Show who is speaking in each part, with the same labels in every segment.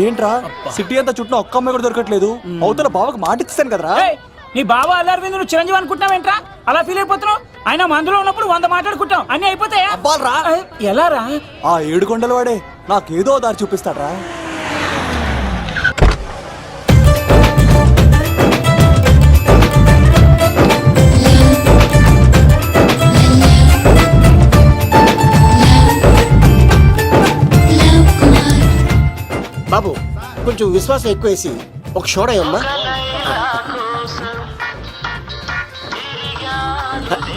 Speaker 1: ఏంట్రా సిటీ అంతా చుట్టూ ఒక్క అమ్మాయి కూడా దొరకట్లేదు. అవతల బావకు మాట ఇస్తాను కదరా.
Speaker 2: నీ బావ అల్లారి మీద నువ్వు చిరంజీవి అనుకుంటున్నావేంట్రా? అలా ఫీల్ అయిపోతున్నావు. ఆయన మందులో ఉన్నప్పుడు 100 మాట్లాడుకుంటాం, అన్ని అయిపోతాయా? ఎలా రా?
Speaker 1: ఆ 7 కొండల వాడే నాకేదో దారి చూపిస్తాడ్రా.
Speaker 3: బాబు కొంచెం విశ్వాసం ఎక్కువేసి ఒక షోడయమ్మా.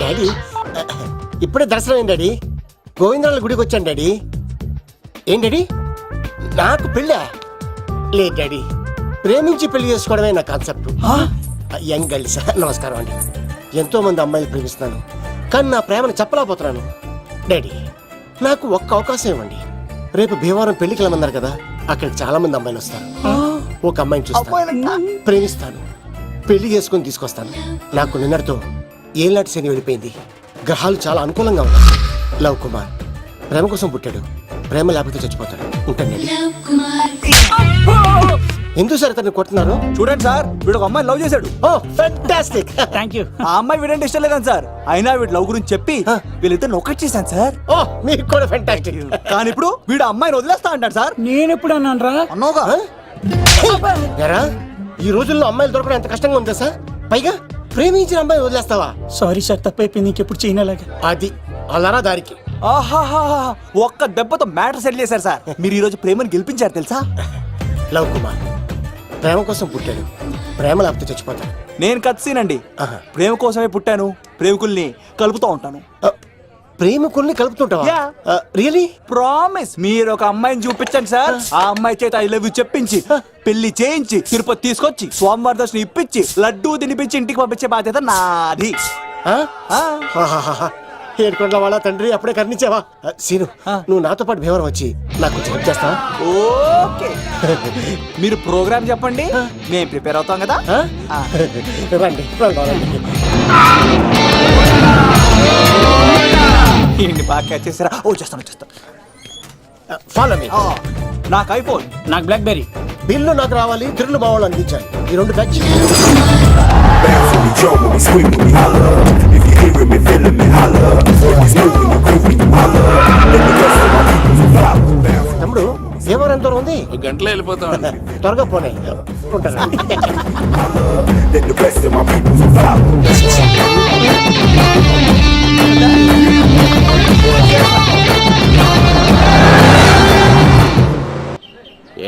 Speaker 3: డాడీ ఇప్పుడే దర్శనం అయింది డాడీ. గోవిందరాల గుడికి వచ్చాను డాడీ. ఏం డాడీ నాకు పెళ్ళా? లేదు డాడీ, ప్రేమించి పెళ్లి చేసుకోవడమే నా కాన్సెప్ట్. యంగ్ గర్ల్స్ నమస్కారం అండి. ఎంతో మంది అమ్మాయిలు ప్రేమిస్తున్నాను, కానీ నా ప్రేమను చెప్పలేకపోతున్నాను. డాడీ నాకు ఒక్క అవకాశం ఇవ్వండి. రేపు భీమవరం పెళ్లికి వెళ్ళమన్నారు కదా, అక్కడికి చాలా మంది అమ్మాయిలు వస్తారు. ఒక అమ్మాయిని చూస్తాను, ప్రేమిస్తాను, పెళ్లి చేసుకుని తీసుకొస్తాను. నాకు నిన్నటితో ఏళ్ళనాటి శని వెళ్ళిపోయింది. గ్రహాలు చాలా అనుకూలంగా ఉన్నాయి. లవ్ కుమార్ ప్రేమ కోసం పుట్టాడు, ప్రేమ లేకపోతే చచ్చిపోతాడు. ఉంటాను. ఎందుకు సార్ తను కొడుతున్నారు?
Speaker 1: చూడండి సార్, వీడు ఒక అమ్మాయి లవ్ చేశాడు.
Speaker 3: Oh fantastic,
Speaker 2: thank you.
Speaker 1: ఆ అమ్మాయి వీడంటే ఇష్టం లేదని సార్, అయినా వీడు లవ్ గురించి చెప్పి వీళ్ళిద్దరు ఒకటి చేశాను సార్.
Speaker 3: ఓ మీకు కూడా ఫెంటాస్టిక్.
Speaker 1: కానీ ఇప్పుడు వీడు అమ్మాయిని వదిలేస్తా అంటాడు సార్.
Speaker 2: నేను ఎప్పుడు అన్నాను రా?
Speaker 1: అన్నోగా
Speaker 3: ఎరా ఈ రోజుల్లో అమ్మాయిలు దొరకడం ఎంత కష్టంగా ఉందా సార్? పైగా ప్రేమించిన అమ్మాయి వదిలేస్తావా?
Speaker 2: సారీ సార్, తప్పైపోయింది, ఇంకెప్పుడు చేయనలాగా.
Speaker 3: అది అలారా దారికి.
Speaker 1: ఆహాహా, ఒక్క దెబ్బతో మ్యాటర్ సెటిల్ చేశారు సార్. మీరు ఈ రోజు ప్రేమను గెలిపించారు తెలుసా?
Speaker 3: లవ్ కుమార్ ప్రేమ కోసం పుట్టాడు, ప్రేమ లేకపోతే చచ్చిపోతాడు.
Speaker 1: నేను కత్సీనండి. ప్రేమ కోసమే పుట్టాను, ప్రేమికుల్ని కలుపుతూ ఉంటాను.
Speaker 3: ప్రేమికుల్ని కలుపుతుంటావా? రియలీ?
Speaker 1: ప్రామిస్. మీరు ఒక అమ్మాయిని చూపించండి సార్, ఆ అమ్మాయి చేత ఐ లవ్ యూ చెప్పించి పెళ్లి చేయించి తిరుపతి తీసుకొచ్చి స్వామివారి దర్శనం ఇప్పించి లడ్డూ తినిపించి ఇంటికి పంపించే బాధ్యత నాది.
Speaker 3: ఏడుకొండల వాళ్ళ తండ్రి అప్పుడే కర్ణించావా? సీను నువ్వు నాతో పాటు భీమవరం వచ్చి నాకు కొంచెం హెల్ప్ చేస్తావా?
Speaker 1: ఓకే, మీరు ప్రోగ్రామ్ చెప్పండి, మేము ప్రిపేర్ అవుతాం కదా.
Speaker 3: రండి
Speaker 1: ఏంటి బాగా క్యాచ్ చేసారా? ఓ చేస్తాను.
Speaker 3: Follow me.
Speaker 1: నాకు ఐఫోన్,
Speaker 2: నాకు బ్లాక్ బెర్రీ.
Speaker 3: బిల్లు నాకు రావాలి, తిరులు మా వాళ్ళు అందించాలి. ఈ రెండు బ్యాచ్. తమ్ముడు భీమవరం ఎంత దూరం ఉంది?
Speaker 4: గంటలో వెళ్ళిపోతాం.
Speaker 3: త్వరగా పోనీ. ఉంటాను.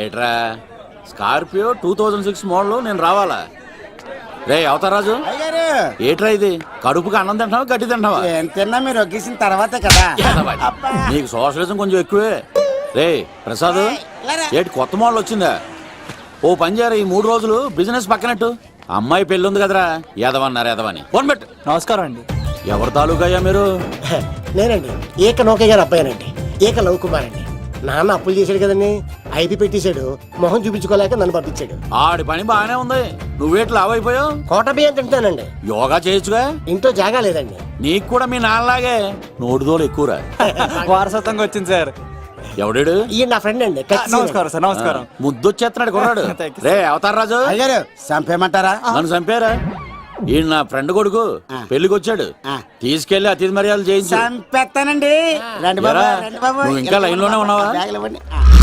Speaker 4: ఏట్రా స్కార్పియో 2006 మోడల్ నేను రావాలా? రే అవతారాజు, ఏట్రా ఇది? కడుపుకి అన్నం తింటావా గడ్డి తింటావా?
Speaker 5: తిన్నా మీరు ఒగ్గేసిన తర్వాతే కదా.
Speaker 4: నీకు సోషలిజం కొంచెం ఎక్కువే. రే ప్రసాద్, ఏటి కొత్త మోడల్ వచ్చిందా? ఓ పని చేయరా, ఈ 3 రోజులు బిజినెస్ పక్కనట్టు. అమ్మాయి పెళ్ళి ఉంది కదరా, ఎదవన్నారు ఎదవని ఫోన్ పెట్టు.
Speaker 1: నమస్కారం అండి.
Speaker 4: ఎవరి తాలూకయ్యా మీరు?
Speaker 3: నేనండి ఏక నౌకయ్య గారు అబ్బాయినండి, ఏక లవ్ కుమార్ అండి. నాన్న అప్పులు చేశాడు కదండి, ఐపీ పెట్టేశాడు, మొహం చూపించుకోలేక నన్ను పంపించాడు.
Speaker 4: ఆడి పని బాగానే ఉంది, నువ్వేట్లు లావైపోయావు?
Speaker 3: కోట బియ్యం తింటానండి.
Speaker 4: యోగా చేయొచ్చుగా?
Speaker 3: ఇంట్లో జాగా లేదండి.
Speaker 4: నీకు కూడా మీ నాన్నలాగే నోటిదోలు ఎక్కువరా.
Speaker 1: వారసత్వంగా వచ్చింది సార్.
Speaker 4: ఎవడాడు?
Speaker 3: ఈయన నా ఫ్రెండ్ అండి.
Speaker 1: నమస్కారం సార్. నమస్కారం.
Speaker 4: ముద్దొచ్చేస్తున్నాడు కొన్నాడు. రే అవతార్ రాజు,
Speaker 5: అయ్యారు చంపేయమంటారా?
Speaker 4: నన్ను చంపారా? ఈయన నా ఫ్రెండ్ కొడుకు పెళ్లికి వచ్చాడు, తీసుకెళ్లి అతిథి మర్యాదలు చేయించు.
Speaker 5: చంపేస్తానండి. రండి బాబు, రండి బాబు.
Speaker 4: నువ్వు ఇంకా లైన్ లోనే ఉన్నావా?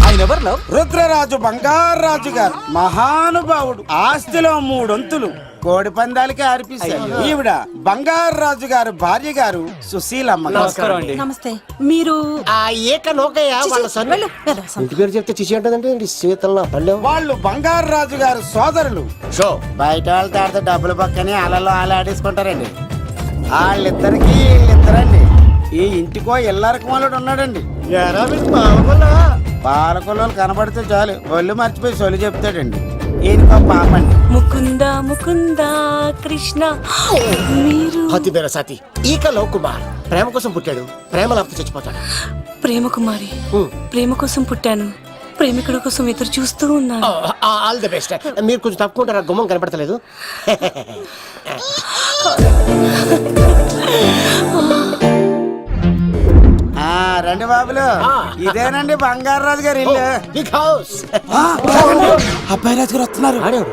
Speaker 1: ఆయన ఎవరు లవ్?
Speaker 5: రుద్రరాజు బంగారాజు గారు మహానుభావుడు, ఆస్తిలో 3 వంతులు కోడి పందాలకి అర్పిస్తారు. ఈవిడ బంగారాజు గారు భార్య గారు సుశీలమ్మ.
Speaker 1: నమస్కారం అండి.
Speaker 6: నమస్తే. మీరు
Speaker 3: ఆ ఏక నౌకయ్య వాళ్ళ సన్. ఇంటి పేరు చెప్తే చిచి అంటదంటే శీతల పల్లె.
Speaker 5: వాళ్ళు బంగారాజు గారు సోదరులు.
Speaker 4: షో
Speaker 5: బయట వాళ్ళతో ఆడితే డబ్బులు పక్కనే అలలో ఆడేసుకుంటారండి. వాళ్ళిద్దరికి వీళ్ళిద్దరండి. ఈ ఇంటికో ఇల్లరకమాలుడు ఉన్నాడండి. పాలకొల్లు కనబడితే చాలు ఒళ్ళు మర్చిపోయి సొలి చెప్తాడండి. ఈయనకో పాపండి.
Speaker 6: ముకుంద ముకుంద కృష్ణ. మీరు
Speaker 3: హతి బేర సాతి ఈక లవ్ కుమార్ ప్రేమ కోసం పుట్టాడు, ప్రేమ లేకపోతే చచ్చిపోతాడు.
Speaker 6: ప్రేమ కుమారి, ప్రేమ కోసం పుట్టాను, ప్రేమికుడు కోసం ఎదురు చూస్తూ ఉన్నాను.
Speaker 3: All the best. మీరు కొంచెం తప్పుకుంటారా? గుమ్మం కనపడతలేదు.
Speaker 5: రండి బాబులు ఇదేనండి బంగారాజు గారి ఇల్లు
Speaker 3: బిగ్ హౌస్.
Speaker 1: అబ్బాయి రాజు గారు వస్తున్నారు.
Speaker 3: ఆడేవాడు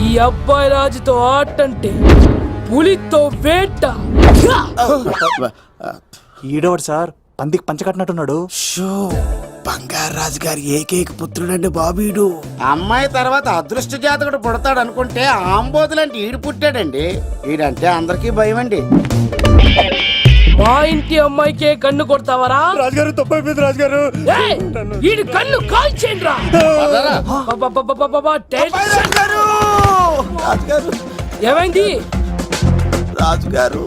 Speaker 7: ఈ అబ్బాయి రాజుతో ఆటంటే పులితో వేట.
Speaker 1: ఈడోడు సార్ పందికి పంచ కట్టినట్టున్నాడు.
Speaker 5: బంగారాజు గారి ఏకైక పుత్రుడండి బాబీడు. అమ్మాయి తర్వాత అదృష్ట జాతకుడు పుడతాడు అనుకుంటే ఆంబోతులంటే ఈడు పుట్టాడండి. ఈడంటే అందరికీ భయం అండి.
Speaker 7: మా ఇంటి అమ్మాయికే కన్ను కొడతావరా?
Speaker 1: రాజుగారు తప్పైపోయింది రాజుగారు.
Speaker 7: ఏయ్, ఈడి కన్ను కాల్చేయండిరా.
Speaker 5: రాజుగారు
Speaker 7: ఏమైంది?
Speaker 5: రాజుగారు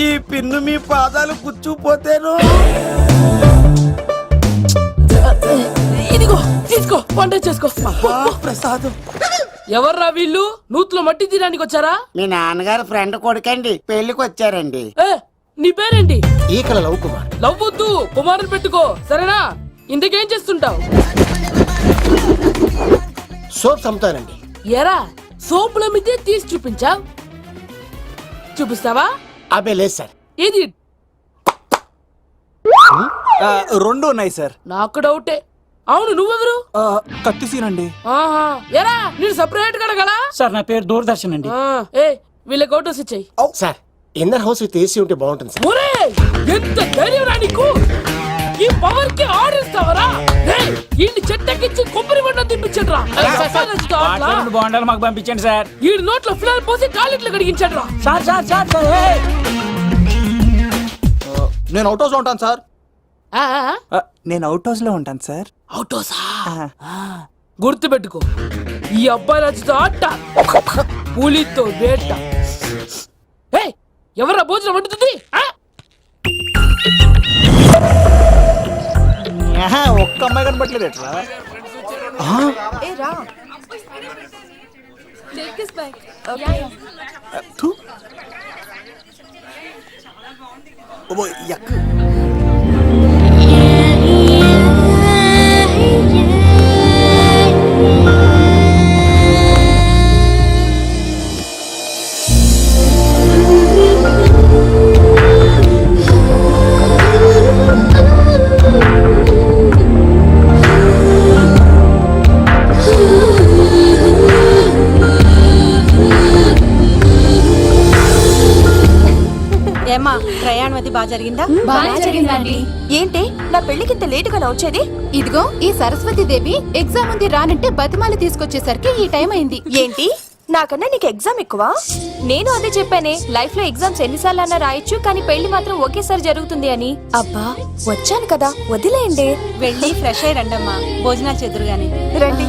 Speaker 5: ఈ పిన్ను మీ పాదాలు కూర్చుపోతేను.
Speaker 7: ఇదిగో తీసుకో, వంట చేసుకో.
Speaker 5: ప్రసాదం.
Speaker 7: ఎవర్రా వీళ్ళు? నూతులో మట్టి తీయడానికి వచ్చారా?
Speaker 5: మీ నాన్నగారు ఫ్రెండ్ కొడుకండి, పెళ్లికి వచ్చారండి.
Speaker 7: ఏ, నీ పేరేంటి?
Speaker 3: ఈకల లవ్ కుమార్.
Speaker 7: లవ్వొద్దు, కుమారుని పెట్టుకో, సరేనా? ఇంతకేం చేస్తుంటావు?
Speaker 3: సోప్స్ అమ్ముతానండి.
Speaker 7: ఎరా సోపుల మీద తీసి చూపించావు, చూపిస్తావా?
Speaker 3: అబ్బే లేదు సార్.
Speaker 7: ఏది?
Speaker 1: రెండు ఉన్నాయి సార్.
Speaker 7: నాకు డౌటే. అవును, నువ్వెవరు?
Speaker 1: కత్తి సీనండి.
Speaker 7: ఆహా, ఎరా నేను సపరేట్ కడగల.
Speaker 2: సార్ నా పేరు దూరదర్శన్ అండి.
Speaker 7: ఏ వీళ్ళ ఫోటోస్ ఇచ్చాయి.
Speaker 3: Sir inner house with AC ఉంటే బాగుంటుంది సార్.
Speaker 7: ఒరే ఎంత ధైర్యం రా నీకు! ఈ పవర్ కి ఆడిస్తావరా? ఈ చెట్టెక్కించి కొబ్బరి బండ తిప్పించండి రా.
Speaker 2: రెండు బాండాలు మాకు పంపించండి సార్.
Speaker 7: ఈ నోట్లో ఫినాల్ పోసి టాయిలెట్లు కడిగించండి రా.
Speaker 2: సార్ సార్ సార్ సార్ ఏయ్!
Speaker 1: నేను అవుట్ హౌస్ లో ఉంటాను సార్.
Speaker 7: ఆ, ఆ,
Speaker 1: నేను అవుట్ హౌస్ లో ఉంటాను సార్.
Speaker 7: అవుటోసా? గుర్తు పెట్టుకో, ఈ అబ్బాయి రాజుతో ఆట, పులితో వేట. ఏయ్, ఎవరా భోజనం వండుతుంది? ఆ?
Speaker 1: ఒక్క అమ్మాయి కనబట్లేదు ఎట్లా? థు. ఓ, యక్.
Speaker 8: ఏమ్మా ప్రయాణం అది బాగా జరిగిందా?
Speaker 9: బాగా జరిగిందండి.
Speaker 8: ఏంటి నా పెళ్లికి ఇంత లేటుగా వచ్చేది?
Speaker 9: ఇదిగో ఈ సరస్వతి దేవి ఎగ్జామ్ ఉంది రానంటే బతిమాలి తీసుకొచ్చేసరికి ఈ టైం అయింది.
Speaker 8: ఏంటి నాకన్నా నీకు ఎగ్జామ్ ఎక్కువ? నేను అదే చెప్పానే, లైఫ్ లో ఎగ్జామ్స్ ఎన్నిసార్లు అన్నా రాయొచ్చు, కానీ పెళ్లి మాత్రం ఒకేసారి జరుగుతుంది అని. అబ్బా వచ్చాను కదా, వదిలేయండి. వెళ్ళి ఫ్రెష్ అయ్యి రండమ్మా, భోజనాలు చెదురు గాని రండి.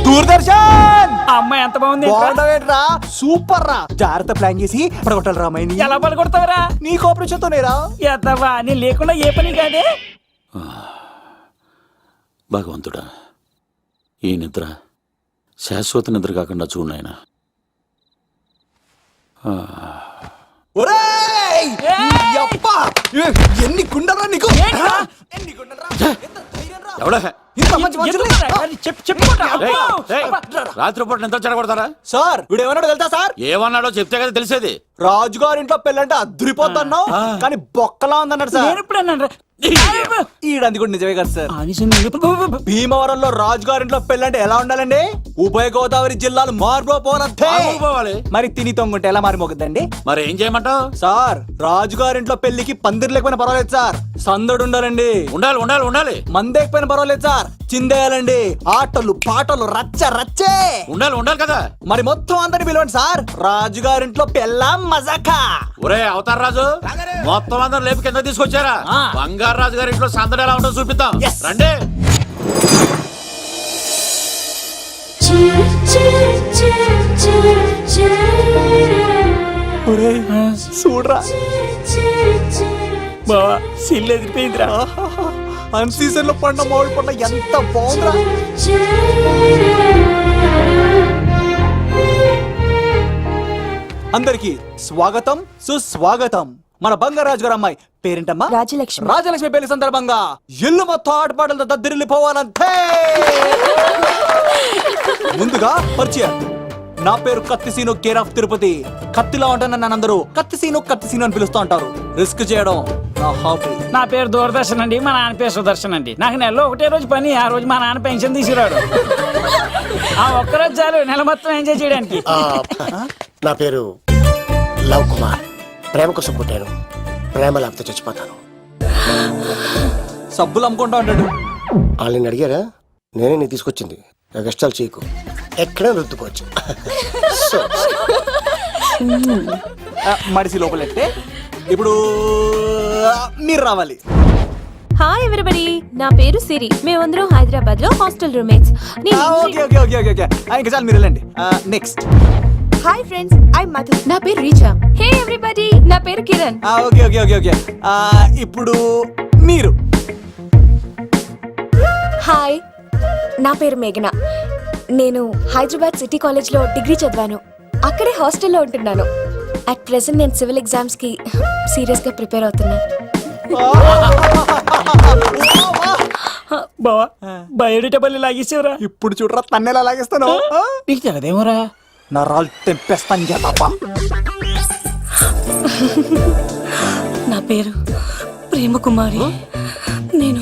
Speaker 1: దూరదర్శన్
Speaker 2: ఆ అమ్మాయి ఎంత బాగుంది.
Speaker 1: బాగుండవేంట్రా? సూపర్ రా. జాగ్రత్త ప్లాన్ చేసి పడగొట్టాలి రామాయణి.
Speaker 2: ఎలా పలుకొడతావరా?
Speaker 1: నీ కోఆపరేషన్ తోనేరా.
Speaker 2: ఎత్తవా, నేను లేకుండా ఏ పని కాదే.
Speaker 4: భగవంతుడా, ఈ నిద్ర శాశ్వత నిద్ర కాకుండా చూడు నాయనా.
Speaker 1: ఒరేయ్! యప్పా! ఎన్ని గుండెలరా నీకు? ఎన్ని గుండెలరా? ఎంత ధైర్యం రా?
Speaker 4: ఎవడా
Speaker 1: ఇంత మంచి మనుషుల్ని?
Speaker 4: రాత్రిపూట నిద్ర చెడగొడతారా?
Speaker 1: సార్ వీడు ఏమన్నాడు తెలుసా సార్?
Speaker 4: ఏమన్నాడో చెప్తే కదా తెలిసేది.
Speaker 1: రాజుగారింట్లో పెళ్ళంటే అద్దరిపోతున్నావు, కానీ బొక్కలా ఉందన్నాడు సార్.
Speaker 2: నేను ఇప్పుడు అన్నాను రా.
Speaker 1: ఈడంది కూడా నిజమే కదా సార్. భీమవరంలో రాజుగారింట్లో పెళ్ళంటే ఎలా ఉండాలండి? ఉభయ గోదావరి జిల్లాలు మారిపోవాలంటే
Speaker 4: పోవాలి.
Speaker 1: మరి తిని తొంగుంటే ఎలా మారిపోతుందండి?
Speaker 4: మరి ఏం చేయమంటావు?
Speaker 1: సార్ రాజుగారింట్లో పెళ్లికి పందిరి లేకపోయినా పర్వాలేదు సార్, సందడు ఉండాలండి.
Speaker 4: ఉండాలి ఉండాలి ఉండాలి.
Speaker 1: మందేకపోయినా పర్వాలేదు సార్, చిందేయాలండి. ఆటలు పాటలు రచ్చ రచ్చే
Speaker 4: ఉండాలి ఉండాలి కదా.
Speaker 1: మరి మొత్తం అందరిని పిలవండి సార్, రాజుగారింట్లో పెళ్ళాం మజాకా.
Speaker 4: ఒరే అవతార్ రాజు, మొత్తం అందరు లేపు కింద తీసుకొచ్చారా? బంగారు రాజు గారి ఇంట్లో సందడి ఎలా ఉంటుందో చూపిద్దాం. రండి.
Speaker 1: చూడరా
Speaker 2: బావా, సిల్లు ఎదిరిపోయిందిరా.
Speaker 1: అన్ సీజన్ లో పడిన మామిడి పండ్ల ఎంత బాగుందిరా. అందరికి స్వాగతం సుస్వాగతం. మన బంగారాజు గారు అమ్మాయి పేరేంటమ్మా?
Speaker 8: రాజలక్ష్మి.
Speaker 1: రాజలక్ష్మి పెళ్లి సందర్భంగా ఇల్లు మొత్తం ఆటపాటలతో దద్దరిల్లిపోవాలంతే. ముందుగా పరిచయం. నా పేరు కత్తిసీను, కేర్ ఆఫ్ తిరుపతి. కత్తిలా ఉంటాను నన్ను అందరూ కత్తిసీను అని పిలుస్తూ ఉంటారు. రిస్క్ చేయడం నా హాబీ.
Speaker 2: నా పేరు దూరదర్శన్ అండి, మా నాన్న పేరు సుదర్శన్ అండి. నాకు నెలలో ఒకటే రోజు పని, ఆ రోజు మా నాన్న పెన్షన్ తీసుకురాడు. ఆ ఒక్కరోజు చాలు నెల మొత్తం ఎంజాయ్ చేయడానికి.
Speaker 3: నా పేరు లవ్ కుమార్. ప్రేమ కోసం పుట్టాను, ప్రేమ లేకపోతే చచ్చిపోతాను.
Speaker 1: సబ్బులు అమ్ముకుంటా ఉంటాడు.
Speaker 3: వాళ్ళని అడిగారా? నేనే నీ తీసుకొచ్చింది. కష్టాలు చేయకు, ఎక్కడైనా రుద్దుకోవచ్చు. సో,
Speaker 1: మడిసి లోపలెట్టే. ఇప్పుడు మీరు రావాలి.
Speaker 8: హాయ్ ఎవరిబడి, నా పేరు సిరి. మేమందరం హైదరాబాద్ లో hostel roommates.
Speaker 1: Okay okay okay okay okay ఇంకా చాలు, మీరు వెళ్ళండి. Next.
Speaker 8: Hi friends, I Madhu.
Speaker 9: నా పేరు రీచా.
Speaker 8: హే ఎవ్రీబడి, నా పేరు Kiran.
Speaker 1: Okay okay okay okay ఇప్పుడు మీరు.
Speaker 8: హాయ్, నా పేరు మేఘన. నేను హైదరాబాద్ సిటీ కాలేజ్ లో డిగ్రీ చదివాను. అక్కడే హాస్టల్లో ఉంటున్నాను. అట్ ప్రెసెంట్ నేను సివిల్ ఎగ్జామ్స్ కి సీరియస్ గా ప్రిపేర్ అవుతున్నాను.
Speaker 2: బావా బయోడేటా లాగేసేవరా?
Speaker 1: ఇప్పుడు చూడరా తన్నేలా లాగేస్తాను.
Speaker 2: నీకు తెలదేమోరా?
Speaker 1: నా రాళ్ళు తెంపేస్తాను చేతప్ప.
Speaker 6: నా పేరు ప్రేమ కుమారి. నేను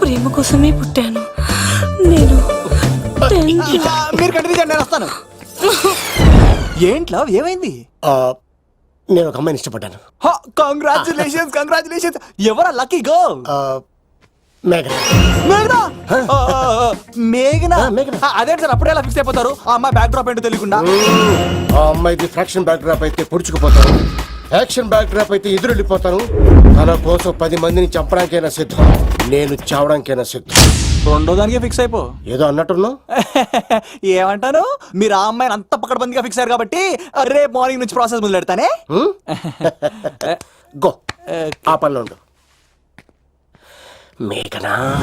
Speaker 6: ప్రేమ కోసమే పుట్టాను. నేను
Speaker 1: మీరు కంటిన్యూ చేయండి, నేను వస్తాను. ఏంట్లో ఏమైంది?
Speaker 3: నేను ఒక అమ్మాయిని ఇష్టపడ్డాను.
Speaker 1: Congratulations congratulations. ఎవరా లక్కీ గర్ల్?
Speaker 3: మేఘన.
Speaker 1: మేఘనా? మేఘనా?
Speaker 3: మేఘనా.
Speaker 1: అదేంటి సార్, అప్పుడే ఎలా ఫిక్స్ అయిపోతారు? ఆ అమ్మాయి బ్యాక్ డ్రాప్ ఏంటో తెలియకుండా.
Speaker 3: ఆ అమ్మాయిది ఫ్రాక్షన్ బ్యాక్ డ్రాప్ అయితే పొడుచుకుపోతాను, యాక్షన్ బ్యాక్ డ్రాప్ అయితే ఎదురెళ్ళిపోతాను. తన కోసం 10 మందిని చంపడానికైనా సిద్ధం, నేను చావడానికైనా సిద్ధం.
Speaker 1: రెండో దానికే ఫిక్స్ అయిపో.
Speaker 3: ఏదో అన్నట్టున్నావు.
Speaker 1: ఏమంటాను? మీరు ఆ అమ్మాయిని అంత పక్కడబందిగా ఫిక్స్ అయ్యారు కాబట్టి రేపు మార్నింగ్ నుంచి ప్రాసెస్ మొదలు పెడతానే.
Speaker 3: గో, ఆ పనిలో ఉండు. మేఘనా.